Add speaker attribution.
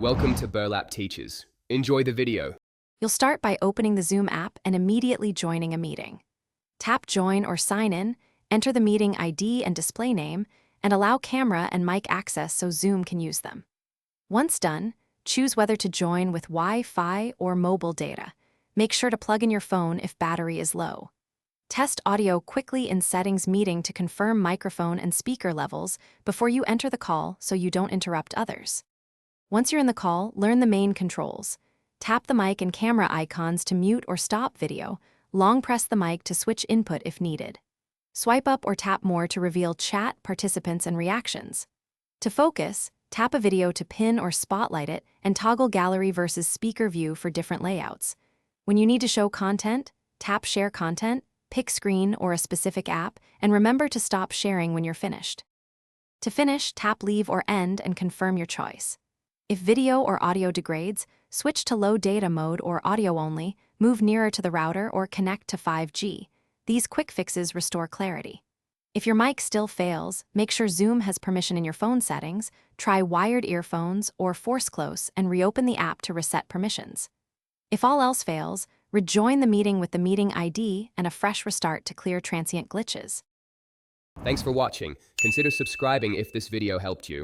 Speaker 1: Welcome to Burlap Teachers. Enjoy the video.
Speaker 2: You'll start by opening the Zoom app and immediately joining a meeting. Tap Join or Sign In, enter the meeting ID and display name, and allow camera and mic access so Zoom can use them. Once done, choose whether to join with Wi-Fi or mobile data. Make sure to plug in your phone if battery is low. Test audio quickly in Settings Meeting to confirm microphone and speaker levels before you enter the call so you don't interrupt others. Once you're in the call, learn the main controls. Tap the mic and camera icons to mute or stop video. Long press the mic to switch input if needed. Swipe up or tap more to reveal chat, participants, and reactions. To focus, tap a video to pin or spotlight it and toggle gallery versus speaker view for different layouts. When you need to show content, tap Share Content, pick Screen or a specific app, and remember to stop sharing when you're finished. To finish, tap Leave or End and confirm your choice. If video or audio degrades, switch to low data mode or audio only, move nearer to the router, or connect to 5G. These quick fixes restore clarity. If your mic still fails, make sure Zoom has permission in your phone settings, try wired earphones or force close and reopen the app to reset permissions. If all else fails, rejoin the meeting with the meeting ID and a fresh restart to clear transient glitches.
Speaker 1: Thanks for watching. Consider subscribing if this video helped you.